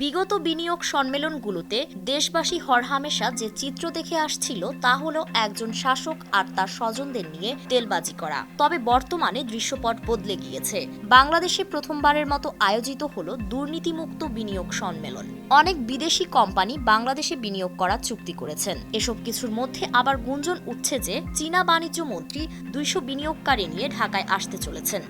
বিগত বিনিয়োগ সম্মেলনগুলোতে দেশবাসী হরহামেশা যে চিত্র দেখে আসছিল তা হলো একজন শাসক আর তার স্বজনদের নিয়ে তেলবাজি করা। তবে বর্তমানে দৃশ্যপট বদলে গিয়েছে। বাংলাদেশে প্রথমবারের মতো আয়োজিত হলো দুর্নীতিমুক্ত বিনিয়োগ সম্মেলন। অনেক বিদেশি কোম্পানি বাংলাদেশে বিনিয়োগ করার চুক্তি করেছেন। এসব কিছুর মধ্যে আবার গুঞ্জন উঠছে যে চীনা বাণিজ্য মন্ত্রী 200 বিনিয়োগকারী নিয়ে ঢাকায় আসতে চলেছেন।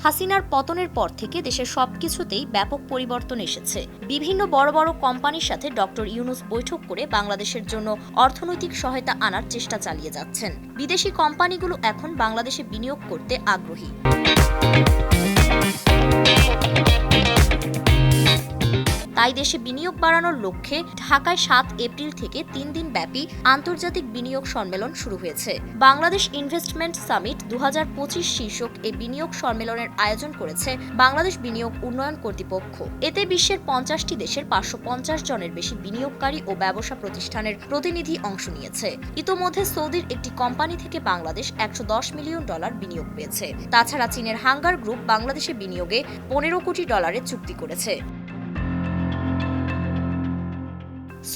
হাসিনার পতনের পর থেকে দেশের সবকিছুতেই ব্যাপক পরিবর্তন এসেছে। বিভিন্ন বড় বড় কোম্পানির সাথে ডক্টর ইউনূস বৈঠক করে বাংলাদেশের জন্য অর্থনৈতিক সহায়তা আনার চেষ্টা চালিয়ে যাচ্ছেন। বিদেশি কোম্পানিগুলো এখন বাংলাদেশে বিনিয়োগ করতে আগ্রহী। তাই দেশে বিনিয়োগ বাড়ানোর লক্ষ্যে ঢাকায় 7 এপ্রিল থেকে 3 দিন ব্যাপী আন্তর্জাতিক বিনিয়োগ সম্মেলন শুরু হয়েছে। বাংলাদেশ ইনভেস্টমেন্ট সামিট 2025 শীর্ষক এই বিনিয়োগ সম্মেলনের আয়োজন করেছে বাংলাদেশ বিনিয়োগ উন্নয়ন কর্তৃপক্ষ। এতে বিশ্বের 50টি দেশের 550 জনের বেশি বিনিয়োগকারী ও ব্যবসা প্রতিষ্ঠানের প্রতিনিধি অংশ নিয়েছে। ইতোমধ্যে সৌদির একটি কোম্পানি থেকে বাংলাদেশ $110 মিলিয়ন বিনিয়োগ পেয়েছে। তাছাড়া চীনের হাঙ্গার গ্রুপ বাংলাদেশে বিনিয়োগে $15 কোটি চুক্তি করেছে।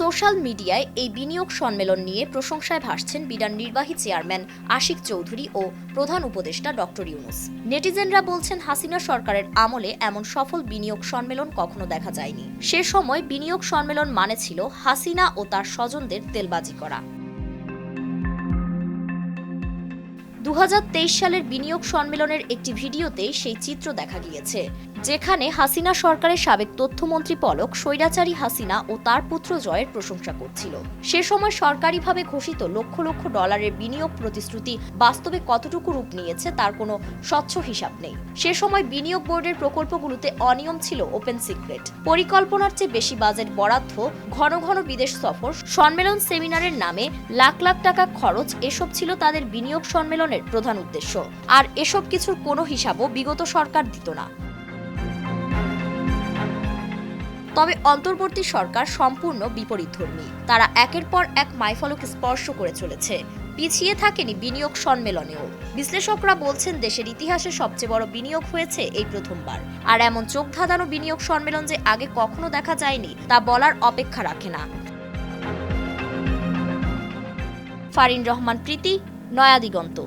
সোশ্যাল মিডিয়ায় এই বিনিয়োগ সম্মেলন নিয়ে প্রশংসায় ভাসছেন বিডার নির্বাহী চেয়ারম্যান আশিক চৌধুরী ও প্রধান উপদেষ্টা ডক্টর ইউনূস। নেটিজেনরা বলছেন, হাসিনা সরকারের আমলে এমন সফল বিনিয়োগ সম্মেলন কখনো দেখা যায়নি। সে সময় বিনিয়োগ সম্মেলন মানে ছিল হাসিনা ও তার স্বজনদের তেলবাজি করা। 2023 সালের বিনিয়োগ সম্মেলনের একটি ভিডিওতে সেই চিত্র দেখা গিয়েছে, যেখানে হাসিনা সরকারের সাবেক তথ্যমন্ত্রী পলক স্বৈরাচারী হাসিনা ও তার পুত্র জয়ের প্রশংসা করছিল। সে সময় সরকারিভাবে ঘোষিত লক্ষ লক্ষ ডলারের বিনিয়োগ প্রতিশ্রুতি বাস্তবে কতটুকু রূপ নিয়েছে তার কোনো স্বচ্ছ হিসাব নেই। সে সময় বিনিয়োগ বোর্ডের প্রকল্পগুলোতে অনিয়ম ছিল ওপেন সিক্রেট। পরিকল্পনার চেয়ে বেশি বাজেট বরাদ্দ, ঘন ঘন বিদেশ সফর, সম্মেলন সেমিনারের নামে লাখ লাখ টাকা খরচ, এসব ছিল তাদের বিনিয়োগ সম্মেলনের প্রধান উদ্দেশ্য। আর এসব কিছুর কোনো হিসাবও বিগত সরকার দিত না। তবে অন্তর্বর্তী সরকার সম্পূর্ণ বিপরীতধর্মী। তারা একের পর এক মাইলফলক স্পর্শ করে চলেছে। পিছিয়ে থাকেনি বিনিয়োগ সম্মেলনেও। বিশ্লেষকরা বলছেন, দেশের ইতিহাসে সবচেয়ে বড় বিনিয়োগ হয়েছে এই প্রথমবার। আর এমন চোখ ধাঁধানো বিনিয়োগ সম্মেলন যে আগে কখনো দেখা যায়নি তা বলার অপেক্ষা রাখে না। ফারিন রহমান প্রীতি, নয়া দিগন্ত।